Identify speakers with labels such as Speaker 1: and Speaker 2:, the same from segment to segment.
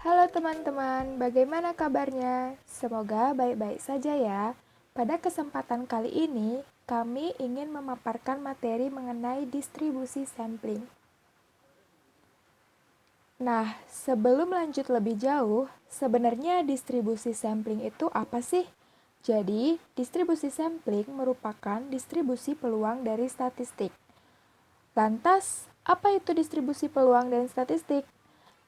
Speaker 1: Halo teman-teman, bagaimana kabarnya? Semoga baik-baik saja ya. Pada kesempatan kali ini, kami ingin memaparkan materi mengenai distribusi sampling. Nah, sebelum lanjut lebih jauh, sebenarnya distribusi sampling itu apa sih? Jadi, distribusi sampling merupakan distribusi peluang dari statistik. Lantas, apa itu distribusi peluang dan statistik?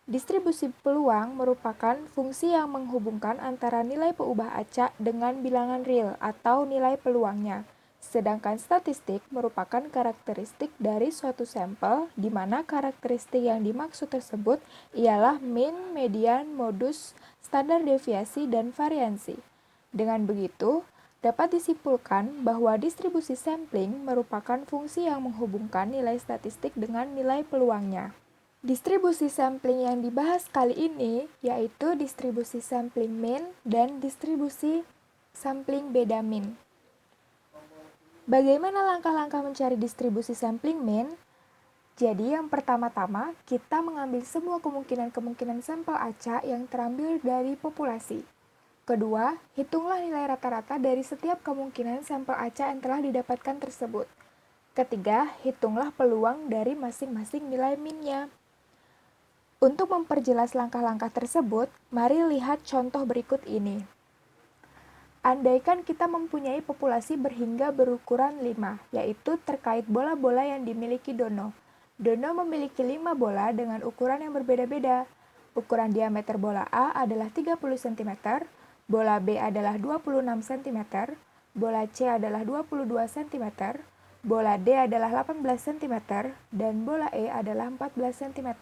Speaker 1: Distribusi peluang merupakan fungsi yang menghubungkan antara nilai peubah acak dengan bilangan real atau nilai peluangnya. Sedangkan statistik merupakan karakteristik dari suatu sampel, di mana karakteristik yang dimaksud tersebut ialah mean, median, modus, standar deviasi, dan variansi. Dengan begitu, dapat disimpulkan bahwa distribusi sampling merupakan fungsi yang menghubungkan nilai statistik dengan nilai peluangnya. Distribusi sampling yang dibahas kali ini yaitu distribusi sampling mean dan distribusi sampling beda mean. Bagaimana langkah-langkah mencari distribusi sampling mean? Jadi yang pertama-tama kita mengambil semua kemungkinan-kemungkinan sampel acak yang terambil dari populasi. Kedua, hitunglah nilai rata-rata dari setiap kemungkinan sampel acak yang telah didapatkan tersebut. Ketiga, hitunglah peluang dari masing-masing nilai mean-nya. Untuk memperjelas langkah-langkah tersebut, mari lihat contoh berikut ini. Andaikan kita mempunyai populasi berhingga berukuran 5, yaitu terkait bola-bola yang dimiliki Dono. Dono memiliki 5 bola dengan ukuran yang berbeda-beda. Ukuran diameter bola A adalah 30 cm, bola B adalah 26 cm, bola C adalah 22 cm, bola D adalah 18 cm, dan bola E adalah 14 cm.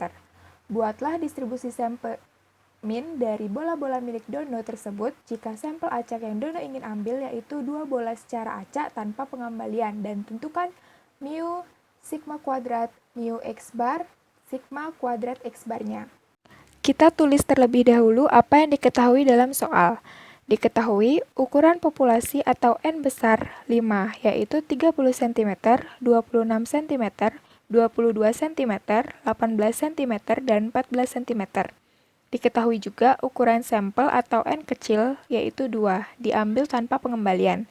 Speaker 1: Buatlah distribusi sampel mean dari bola-bola milik Dono tersebut jika sampel acak yang Dono ingin ambil yaitu 2 bola secara acak tanpa pengembalian, dan tentukan mu sigma kuadrat mu x bar sigma kuadrat x barnya. Kita tulis terlebih dahulu apa yang diketahui dalam soal. Diketahui ukuran populasi atau N besar 5 yaitu 30 cm, 26 cm, 22 cm, 18 cm, dan 14 cm. Diketahui juga ukuran sampel atau N kecil yaitu 2, diambil tanpa pengembalian.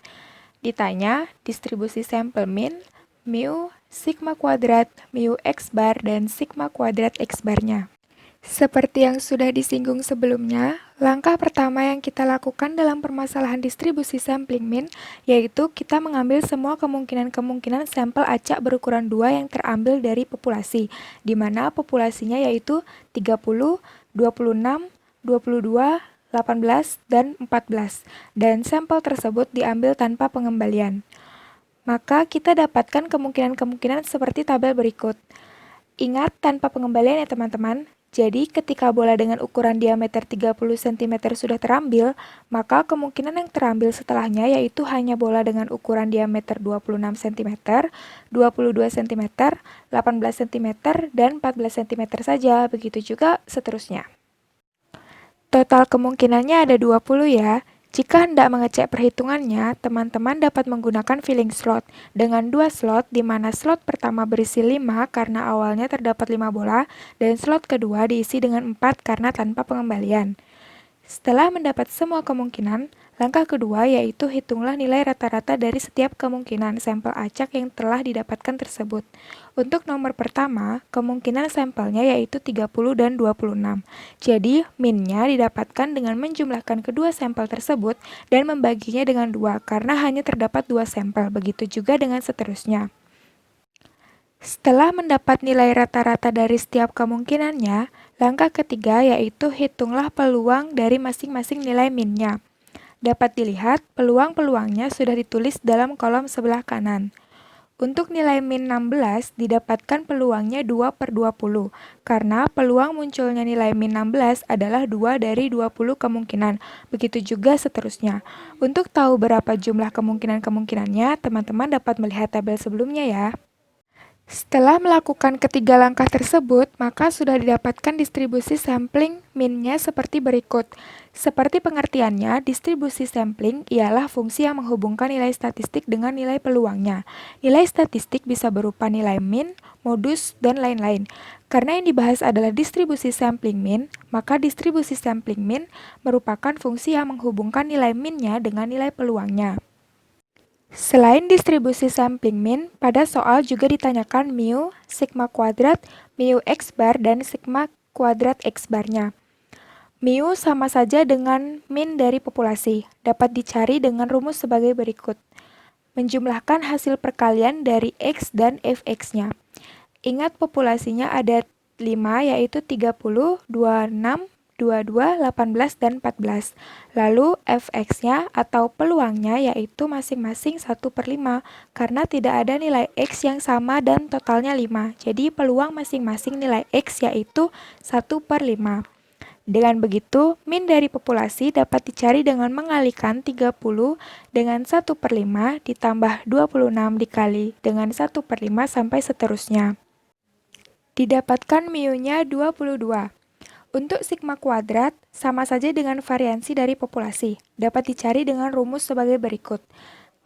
Speaker 1: Ditanya distribusi sampel mean, mu, sigma kuadrat, mu x bar, dan sigma kuadrat x barnya. Seperti yang sudah disinggung sebelumnya, langkah pertama yang kita lakukan dalam permasalahan distribusi sampling mean yaitu kita mengambil semua kemungkinan-kemungkinan sampel acak berukuran 2 yang terambil dari populasi, di mana populasinya yaitu 30, 26, 22, 18, dan 14, dan sampel tersebut diambil tanpa pengembalian. Maka kita dapatkan kemungkinan-kemungkinan seperti tabel berikut. Ingat tanpa pengembalian ya teman-teman. Jadi ketika bola dengan ukuran diameter 30 cm sudah terambil, maka kemungkinan yang terambil setelahnya yaitu hanya bola dengan ukuran diameter 26 cm, 22 cm, 18 cm, dan 14 cm saja. Begitu juga seterusnya. Total kemungkinannya ada 20 ya. Jika hendak mengecek perhitungannya, teman-teman dapat menggunakan filling slot dengan 2 slot, di mana slot pertama berisi 5 karena awalnya terdapat 5 bola, dan slot kedua diisi dengan 4 karena tanpa pengembalian. Setelah mendapat semua kemungkinan, langkah kedua yaitu hitunglah nilai rata-rata dari setiap kemungkinan sampel acak yang telah didapatkan tersebut. Untuk nomor pertama, kemungkinan sampelnya yaitu 30 dan 26. Jadi, min-nya didapatkan dengan menjumlahkan kedua sampel tersebut dan membaginya dengan 2 karena hanya terdapat 2 sampel. Begitu juga dengan seterusnya. Setelah mendapat nilai rata-rata dari setiap kemungkinannya, langkah ketiga yaitu hitunglah peluang dari masing-masing nilai min-nya. Dapat dilihat, peluang-peluangnya sudah ditulis dalam kolom sebelah kanan. Untuk nilai min 16, didapatkan peluangnya 2/20, karena peluang munculnya nilai min 16 adalah 2 dari 20 kemungkinan. Begitu juga seterusnya. Untuk tahu berapa jumlah kemungkinan-kemungkinannya, teman-teman dapat melihat tabel sebelumnya ya. Setelah melakukan ketiga langkah tersebut, maka sudah didapatkan distribusi sampling min-nya seperti berikut. Seperti pengertiannya, distribusi sampling ialah fungsi yang menghubungkan nilai statistik dengan nilai peluangnya. Nilai statistik bisa berupa nilai min, modus, dan lain-lain. Karena yang dibahas adalah distribusi sampling min, maka distribusi sampling min merupakan fungsi yang menghubungkan nilai min-nya dengan nilai peluangnya. Selain distribusi sampling min, pada soal juga ditanyakan mu, sigma kuadrat, mu x bar, dan sigma kuadrat x barnya. Mu sama saja dengan min dari populasi, dapat dicari dengan rumus sebagai berikut. Menjumlahkan hasil perkalian dari x dan fx-nya. Ingat populasinya ada 5, yaitu 30, 26, 22, 18, dan 14. Lalu fx-nya atau peluangnya yaitu masing-masing 1/5 karena tidak ada nilai x yang sama dan totalnya 5. Jadi peluang masing-masing nilai x yaitu 1/5. Dengan begitu, min dari populasi dapat dicari dengan mengalihkan 30 dengan 1/5 ditambah 26 dikali dengan 1/5 sampai seterusnya. Didapatkan mu-nya 22. Untuk sigma kuadrat, sama saja dengan variansi dari populasi. Dapat dicari dengan rumus sebagai berikut.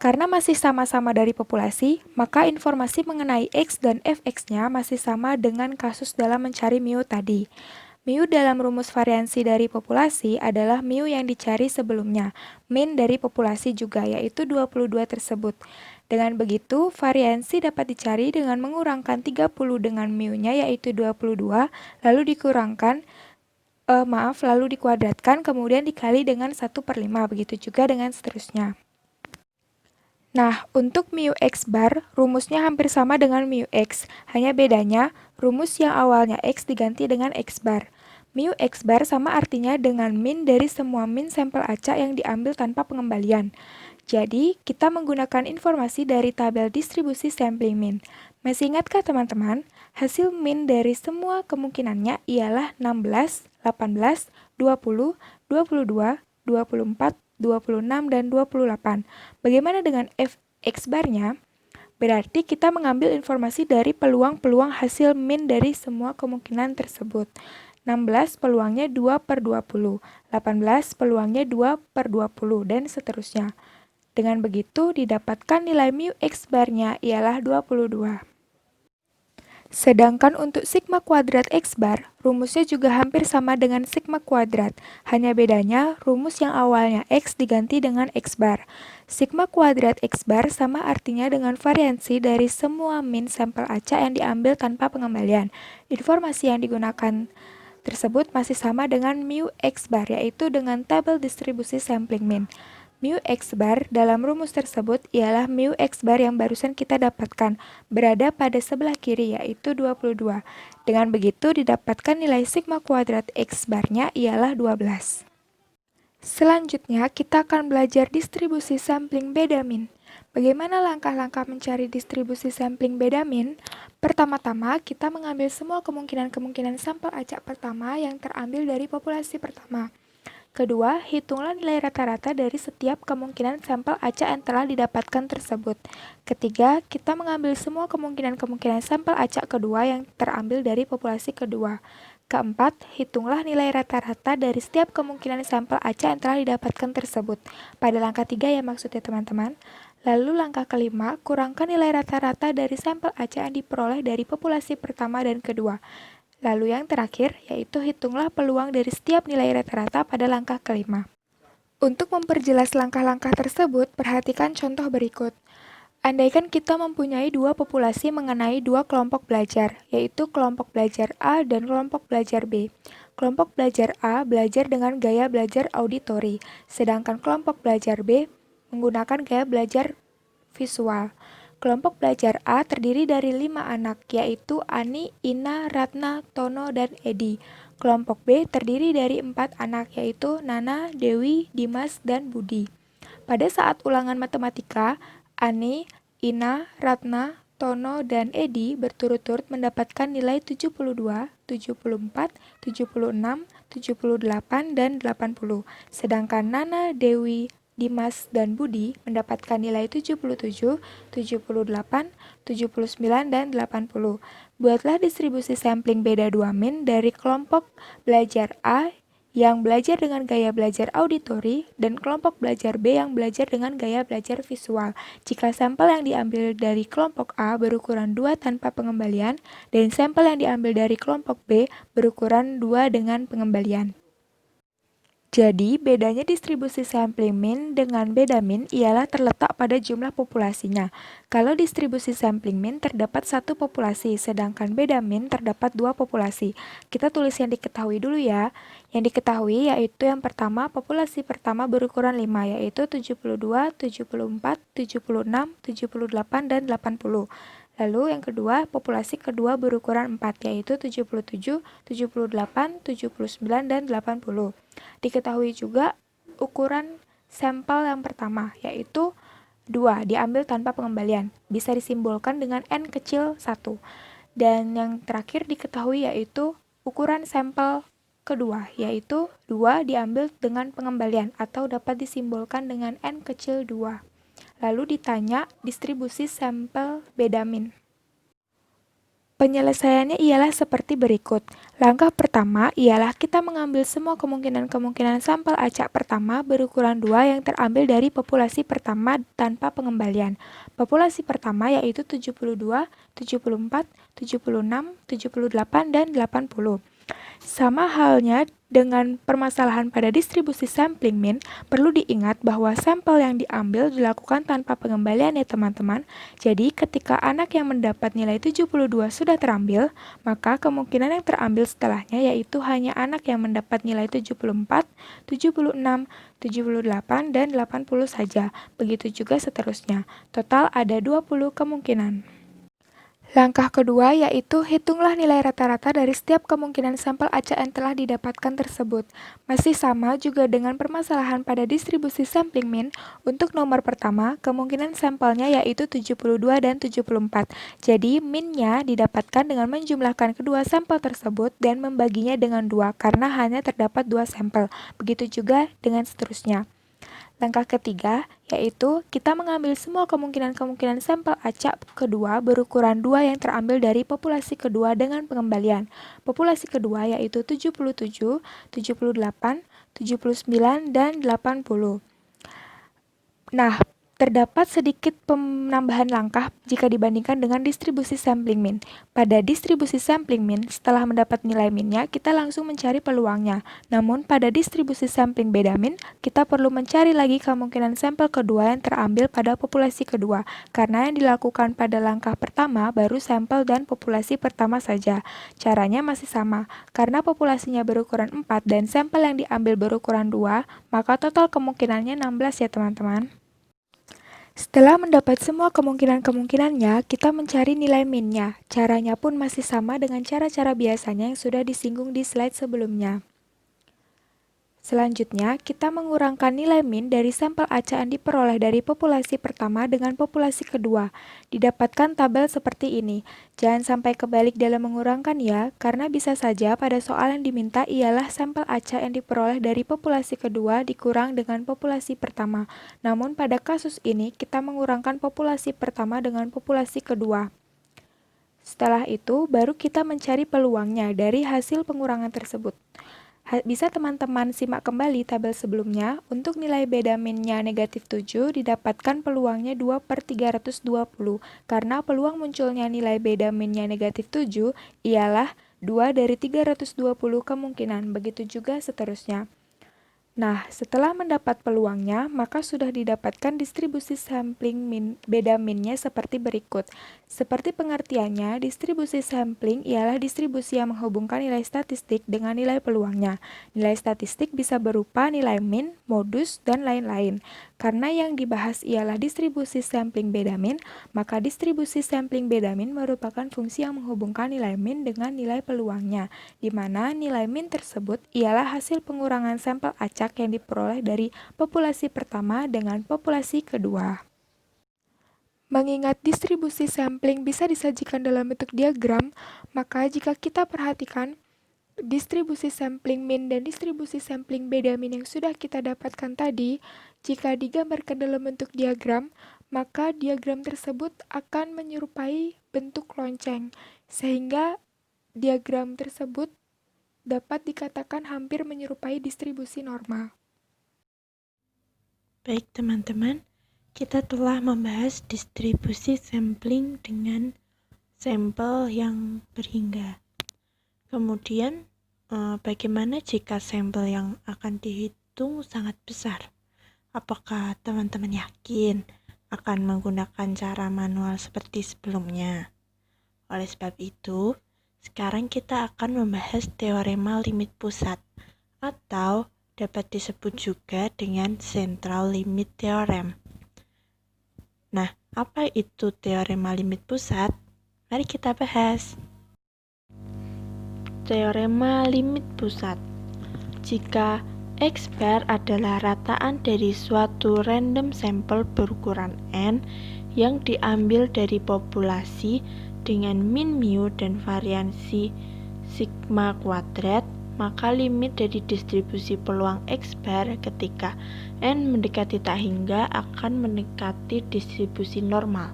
Speaker 1: Karena masih sama-sama dari populasi, maka informasi mengenai x dan fx-nya masih sama dengan kasus dalam mencari mu tadi. Mu dalam rumus variansi dari populasi adalah mu yang dicari sebelumnya, min dari populasi juga, yaitu 22 tersebut. Dengan begitu, variansi dapat dicari dengan mengurangkan 30 dengan mu-nya yaitu 22, lalu dikuadratkan, kemudian dikali dengan 1/5, begitu juga dengan seterusnya. Nah, untuk mu x bar, rumusnya hampir sama dengan mu x, hanya bedanya, rumus yang awalnya x diganti dengan x bar. Mu x bar sama artinya dengan min dari semua min sampel acak yang diambil tanpa pengembalian. Jadi, kita menggunakan informasi dari tabel distribusi sampling min. Masih ingatkah teman-teman? Hasil min dari semua kemungkinannya ialah 16, 18, 20, 22, 24, 26, dan 28. Bagaimana dengan fx barnya? Berarti kita mengambil informasi dari peluang-peluang hasil min dari semua kemungkinan tersebut. 16 peluangnya 2/20, 18 peluangnya 2/20, dan seterusnya. Dengan begitu, didapatkan nilai mu x barnya ialah 22. Sedangkan untuk sigma kuadrat x bar, rumusnya juga hampir sama dengan sigma kuadrat, hanya bedanya rumus yang awalnya x diganti dengan x bar. Sigma kuadrat x bar sama artinya dengan variansi dari semua min sampel acak yang diambil tanpa pengembalian. Informasi yang digunakan tersebut masih sama dengan mu x bar, yaitu dengan tabel distribusi sampling min. Mu x bar dalam rumus tersebut ialah mu x bar yang barusan kita dapatkan, berada pada sebelah kiri yaitu 22. Dengan begitu didapatkan nilai sigma kuadrat x barnya ialah 12. Selanjutnya kita akan belajar distribusi sampling beda min. Bagaimana langkah-langkah mencari distribusi sampling beda min? Pertama-tama kita mengambil semua kemungkinan-kemungkinan sampel acak pertama yang terambil dari populasi pertama. Kedua, hitunglah nilai rata-rata dari setiap kemungkinan sampel acak yang telah didapatkan tersebut. Ketiga, kita mengambil semua kemungkinan-kemungkinan sampel acak kedua yang terambil dari populasi kedua. Keempat, hitunglah nilai rata-rata dari setiap kemungkinan sampel acak yang telah didapatkan tersebut. Pada langkah 3 ya maksudnya teman-teman. Lalu langkah kelima, kurangkan nilai rata-rata dari sampel acak yang diperoleh dari populasi pertama dan kedua. Lalu yang terakhir, yaitu hitunglah peluang dari setiap nilai rata-rata pada langkah kelima. Untuk memperjelas langkah-langkah tersebut, perhatikan contoh berikut. Andaikan kita mempunyai dua populasi mengenai dua kelompok belajar, yaitu kelompok belajar A dan kelompok belajar B. Kelompok belajar A belajar dengan gaya belajar auditori, sedangkan kelompok belajar B menggunakan gaya belajar visual. Kelompok belajar A terdiri dari 5 anak, yaitu Ani, Ina, Ratna, Tono, dan Edi. Kelompok B terdiri dari 4 anak, yaitu Nana, Dewi, Dimas, dan Budi. Pada saat ulangan matematika, Ani, Ina, Ratna, Tono, dan Edi berturut-turut mendapatkan nilai 72, 74, 76, 78, dan 80. Sedangkan Nana, Dewi, Dimas dan Budi mendapatkan nilai 77, 78, 79, dan 80. Buatlah distribusi sampling beda 2 min dari kelompok belajar A yang belajar dengan gaya belajar auditori dan kelompok belajar B yang belajar dengan gaya belajar visual. Jika sampel yang diambil dari kelompok A berukuran 2 tanpa pengembalian dan sampel yang diambil dari kelompok B berukuran 2 dengan pengembalian. Jadi, bedanya distribusi sampling min dengan beda min ialah terletak pada jumlah populasinya. Kalau distribusi sampling min terdapat satu populasi, sedangkan beda min terdapat dua populasi. Kita tulis yang diketahui dulu ya. Yang diketahui yaitu yang pertama, populasi pertama berukuran 5, yaitu 72, 74, 76, 78, dan 80. Lalu yang kedua, populasi kedua berukuran 4, yaitu 77, 78, 79, dan 80. Diketahui juga ukuran sampel yang pertama, yaitu 2, diambil tanpa pengembalian. Bisa disimbolkan dengan N kecil 1. Dan yang terakhir diketahui yaitu ukuran sampel kedua, yaitu 2 diambil dengan pengembalian atau dapat disimbolkan dengan N kecil 2. Lalu ditanya distribusi sampel beda min. Penyelesaiannya ialah seperti berikut. Langkah pertama ialah kita mengambil semua kemungkinan-kemungkinan sampel acak pertama berukuran 2 yang terambil dari populasi pertama tanpa pengembalian. Populasi pertama yaitu 72, 74, 76, 78, dan 80. Sama halnya dengan permasalahan pada distribusi sampling min, perlu diingat bahwa sampel yang diambil dilakukan tanpa pengembalian ya teman-teman. Jadi ketika anak yang mendapat nilai 72 sudah terambil, maka kemungkinan yang terambil setelahnya yaitu hanya anak yang mendapat nilai 74, 76, 78, dan 80 saja. Begitu juga seterusnya. Total ada 20 kemungkinan. Langkah kedua yaitu hitunglah nilai rata-rata dari setiap kemungkinan sampel acak yang telah didapatkan tersebut. Masih sama juga dengan permasalahan pada distribusi sampling min, untuk nomor pertama, kemungkinan sampelnya yaitu 72 dan 74. Jadi, minnya didapatkan dengan menjumlahkan kedua sampel tersebut dan membaginya dengan 2 karena hanya terdapat 2 sampel. Begitu juga dengan seterusnya. Langkah ketiga, yaitu kita mengambil semua kemungkinan-kemungkinan sampel acak kedua berukuran 2 yang terambil dari populasi kedua dengan pengembalian. Populasi kedua yaitu 77, 78, 79, dan 80. Nah, terdapat sedikit penambahan langkah jika dibandingkan dengan distribusi sampling min. Pada distribusi sampling min, setelah mendapat nilai minnya, kita langsung mencari peluangnya. Namun, pada distribusi sampling beda min, kita perlu mencari lagi kemungkinan sampel kedua yang terambil pada populasi kedua, karena yang dilakukan pada langkah pertama baru sampel dan populasi pertama saja. Caranya masih sama, karena populasinya berukuran 4 dan sampel yang diambil berukuran 2, maka total kemungkinannya 16 ya teman-teman. Setelah mendapat semua kemungkinan-kemungkinannya, kita mencari nilai minnya. Caranya pun masih sama dengan cara-cara biasanya yang sudah disinggung di slide sebelumnya. Selanjutnya, kita mengurangkan nilai min dari sampel acak yang diperoleh dari populasi pertama dengan populasi kedua. Didapatkan tabel seperti ini. Jangan sampai kebalik dalam mengurangkan ya, karena bisa saja pada soal yang diminta ialah sampel acak yang diperoleh dari populasi kedua dikurang dengan populasi pertama. Namun pada kasus ini, kita mengurangkan populasi pertama dengan populasi kedua. Setelah itu, baru kita mencari peluangnya dari hasil pengurangan tersebut. Bisa teman-teman simak kembali tabel sebelumnya. Untuk nilai beda minnya negatif 7 didapatkan peluangnya 2/320 karena peluang munculnya nilai beda minnya negatif 7 ialah 2 dari 320 kemungkinan. Begitu juga seterusnya. Nah, setelah mendapat peluangnya, maka sudah didapatkan distribusi sampling beda minnya seperti berikut. Seperti pengertiannya, distribusi sampling ialah distribusi yang menghubungkan nilai statistik dengan nilai peluangnya. Nilai statistik bisa berupa nilai min, modus, dan lain-lain. Karena yang dibahas ialah distribusi sampling beda min, maka distribusi sampling beda min merupakan fungsi yang menghubungkan nilai min dengan nilai peluangnya, di mana nilai min tersebut ialah hasil pengurangan sampel acak yang diperoleh dari populasi pertama dengan populasi kedua. Mengingat distribusi sampling bisa disajikan dalam bentuk diagram, maka jika kita perhatikan distribusi sampling min dan distribusi sampling beda min yang sudah kita dapatkan tadi, Jika digambarkan dalam bentuk diagram, maka diagram tersebut akan menyerupai bentuk lonceng, sehingga diagram tersebut dapat dikatakan hampir menyerupai distribusi normal.
Speaker 2: Baik teman-teman, kita telah membahas distribusi sampling dengan sampel yang berhingga. Kemudian, bagaimana jika sampel yang akan dihitung sangat besar? Apakah teman-teman yakin akan menggunakan cara manual seperti sebelumnya? Oleh sebab itu, sekarang kita akan membahas teorema limit pusat atau dapat disebut juga dengan central limit theorem. Nah, apa itu teorema limit pusat? Mari kita bahas. Teorema limit pusat. Jika X bar adalah rataan dari suatu random sampel berukuran N yang diambil dari populasi dengan min mu dan variansi sigma kuadrat, maka limit dari distribusi peluang X bar ketika N mendekati tak hingga akan mendekati distribusi normal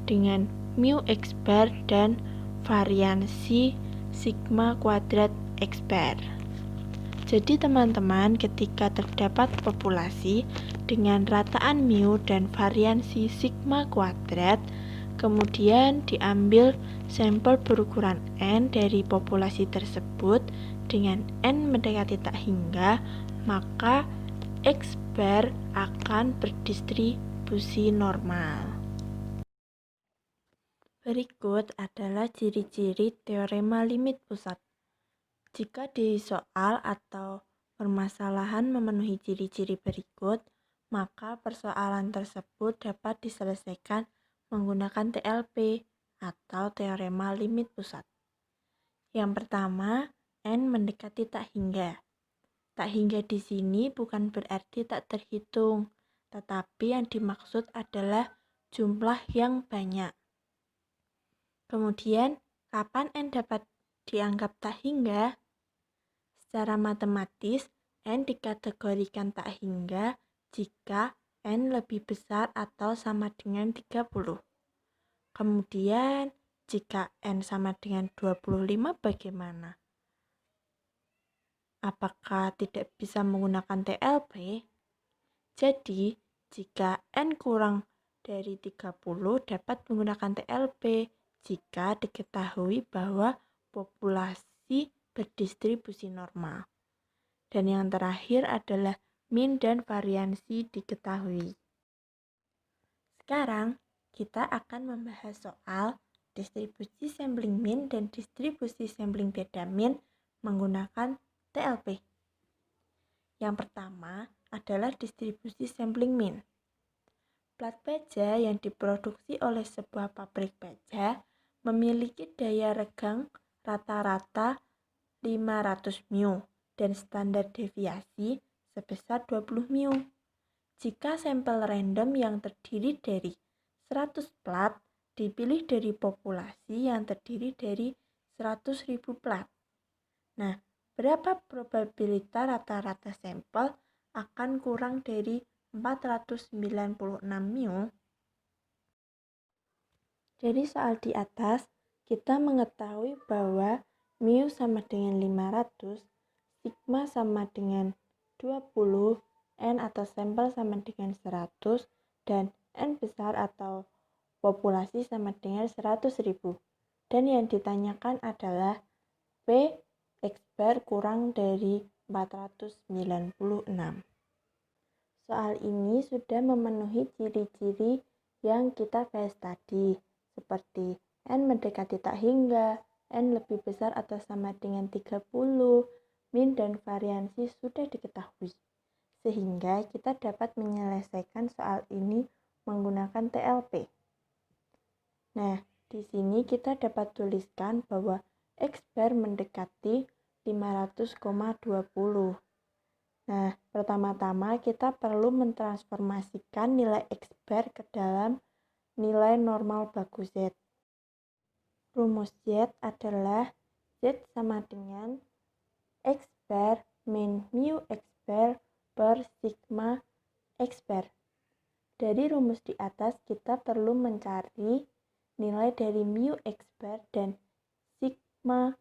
Speaker 2: dengan mu X bar dan variansi sigma kuadrat X bar. Jadi teman-teman, ketika terdapat populasi dengan rataan mu dan variansi sigma kuadrat, kemudian diambil sampel berukuran N dari populasi tersebut dengan N mendekati tak hingga, maka X bar akan berdistribusi normal. Berikut adalah ciri-ciri teorema limit pusat. Jika di soal atau permasalahan memenuhi ciri-ciri berikut, maka persoalan tersebut dapat diselesaikan menggunakan TLP atau teorema limit pusat. Yang pertama, N mendekati tak hingga. Tak hingga di sini bukan berarti tak terhitung, tetapi yang dimaksud adalah jumlah yang banyak. Kemudian, kapan N dapat dianggap tak hingga? Secara matematis, N dikategorikan tak hingga jika N lebih besar atau sama dengan 30. Kemudian, jika N sama dengan 25 bagaimana? Apakah tidak bisa menggunakan TLP? Jadi, jika N kurang dari 30 dapat menggunakan TLP jika diketahui bahwa populasi berdistribusi normal. Dan yang terakhir adalah min dan variansi diketahui. Sekarang kita akan membahas soal distribusi sampling min dan distribusi sampling beta min menggunakan TLP. Yang pertama adalah distribusi sampling min. Plat baja yang diproduksi oleh sebuah pabrik baja memiliki daya regang rata-rata 500 mu dan standar deviasi sebesar 20 mu. Jika sampel random yang terdiri dari 100 plat dipilih dari populasi yang terdiri dari 100.000 plat. Nah, berapa probabilitas rata-rata sampel akan kurang dari 496 mu? Dari soal di atas, kita mengetahui bahwa mu sama dengan 500, sigma sama dengan 20, N atau sampel sama dengan 100, dan N besar atau populasi sama dengan 100.000. Dan yang ditanyakan adalah P X bar kurang dari 496. Soal ini sudah memenuhi ciri-ciri yang kita bahas tadi, seperti N mendekati tak hingga, N lebih besar atau sama dengan 30, min dan variansi sudah diketahui. Sehingga kita dapat menyelesaikan soal ini menggunakan TLP. Nah, di sini kita dapat tuliskan bahwa X bar mendekati 500,20. Nah, pertama-tama kita perlu mentransformasikan nilai X bar ke dalam nilai normal baku Z. Rumus Z adalah Z sama dengan X bar min mu X bar per sigma X bar. Dari rumus di atas kita perlu mencari nilai dari mu X bar dan sigma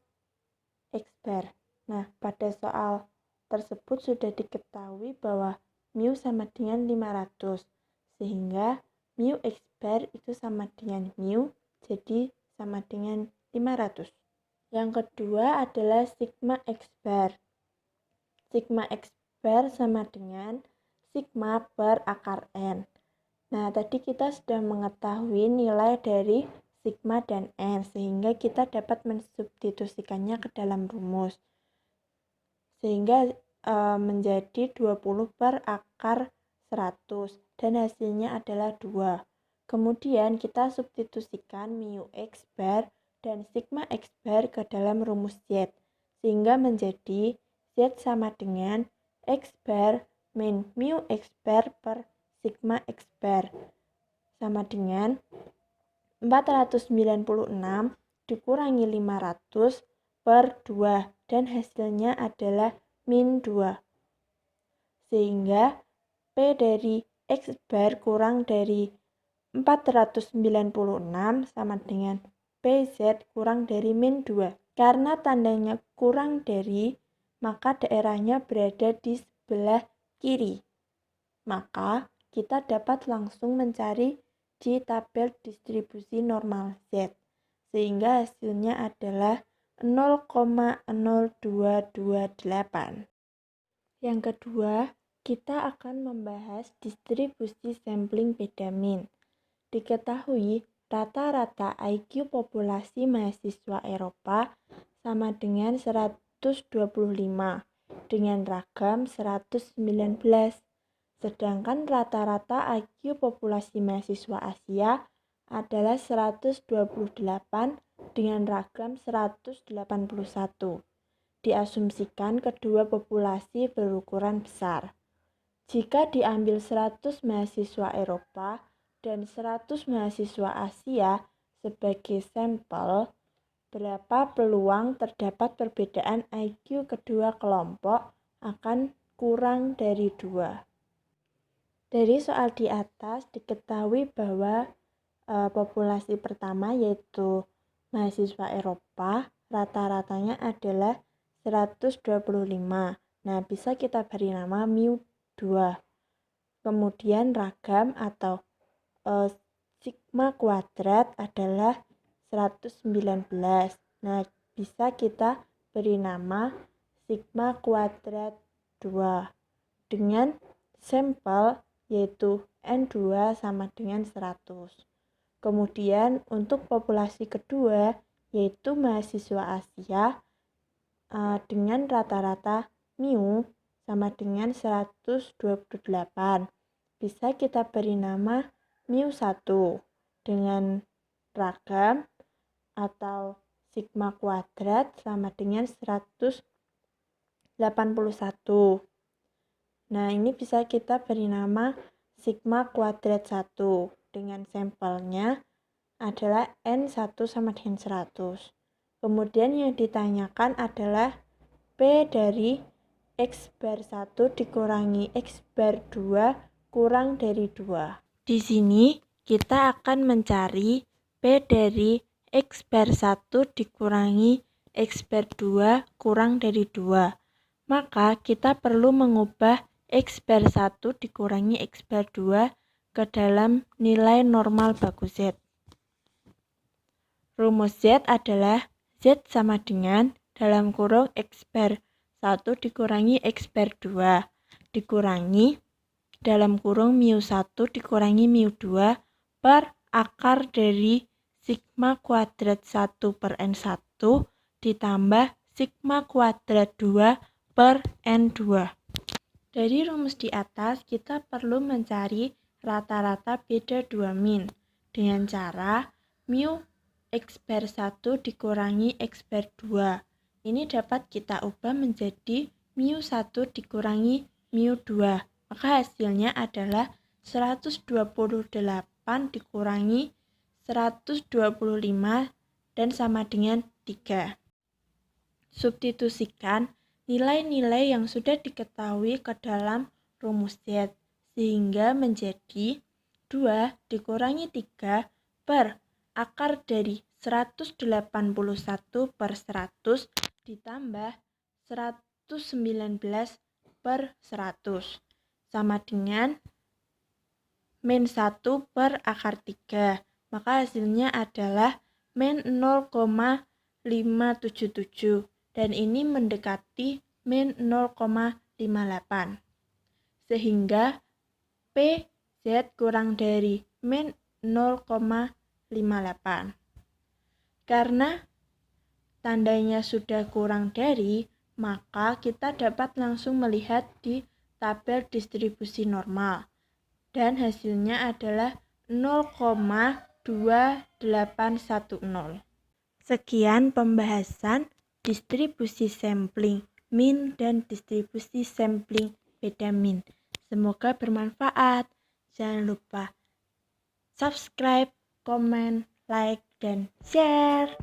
Speaker 2: X bar. Nah, pada soal tersebut sudah diketahui bahwa mu sama dengan 500, sehingga mu X bar itu sama dengan mu, jadi sama dengan 500. Yang kedua adalah sigma X bar. Sigma X bar sama dengan sigma per akar N. Nah, tadi kita sudah mengetahui nilai dari sigma dan N, sehingga kita dapat mensubstitusikannya ke dalam rumus. Sehingga menjadi 20 per akar 100, dan hasilnya adalah 2. Kemudian kita substitusikan mu X bar dan sigma X bar ke dalam rumus Z, sehingga menjadi Z sama dengan X bar min mu X bar per sigma X bar sama dengan 496 dikurangi 500 per 2, dan hasilnya adalah min 2. Sehingga P dari X bar kurang dari 496 sama dengan PZ kurang dari min 2. Karena tandanya kurang dari, maka daerahnya berada di sebelah kiri. Maka kita dapat langsung mencari di tabel distribusi normal Z, sehingga hasilnya adalah 0,0228. Yang kedua, kita akan membahas distribusi sampling beda min. Diketahui rata-rata IQ populasi mahasiswa Eropa sama dengan 125 dengan ragam 119. Sedangkan rata-rata IQ populasi mahasiswa Asia adalah 128 dengan ragam 181. Diasumsikan kedua populasi berukuran besar. Jika diambil 100 mahasiswa Eropa dan 100 mahasiswa Asia sebagai sampel, berapa peluang terdapat perbedaan IQ kedua kelompok akan kurang dari 2. Dari soal di atas diketahui bahwa populasi pertama yaitu mahasiswa Eropa rata-ratanya adalah 125. Nah, bisa kita beri nama mu 2. Kemudian ragam atau sigma kuadrat adalah 119. Nah, bisa kita beri nama sigma kuadrat 2 dengan sampel yaitu N2 sama dengan 100. Kemudian untuk populasi kedua yaitu mahasiswa Asia dengan rata-rata mu sama dengan 128. Bisa kita beri nama mu 1 dengan ragam atau sigma kuadrat sama dengan 181. Nah, ini bisa kita beri nama sigma kuadrat 1 dengan sampelnya adalah N1 sama dengan 100. Kemudian yang ditanyakan adalah P dari X bar 1 dikurangi X bar 2 kurang dari 2. Di sini kita akan mencari P dari X bar 1 dikurangi X bar 2 kurang dari 2. Maka kita perlu mengubah X bar 1 dikurangi X bar 2 ke dalam nilai normal baku Z. Rumus Z adalah Z sama dengan dalam kurung X bar 1 dikurangi X bar 2 dikurangi dalam kurung mu 1 dikurangi mu 2 per akar dari sigma kuadrat 1 per N1 ditambah sigma kuadrat 2 per N2. Dari rumus di atas kita perlu mencari rata-rata beda 2 min dengan cara mu X bar 1 dikurangi X bar 2. Ini dapat kita ubah menjadi mu 1 dikurangi mu 2. Maka hasilnya adalah 128 dikurangi 125 dan sama dengan 3. Substitusikan nilai-nilai yang sudah diketahui ke dalam rumus Z, sehingga menjadi 2 dikurangi 3 per akar dari 181 per 100 ditambah 119 per 100 sama dengan min 1 per akar 3. Maka hasilnya adalah min 0,577 dan ini mendekati min 0,58. Sehingga PZ kurang dari min 0,58. Karena tandanya sudah kurang dari, maka kita dapat langsung melihat di tabel distribusi normal. Dan hasilnya adalah 0,2810. Sekian pembahasan distribusi sampling min dan distribusi sampling beda min. Semoga bermanfaat. Jangan lupa subscribe, komen, like, dan share.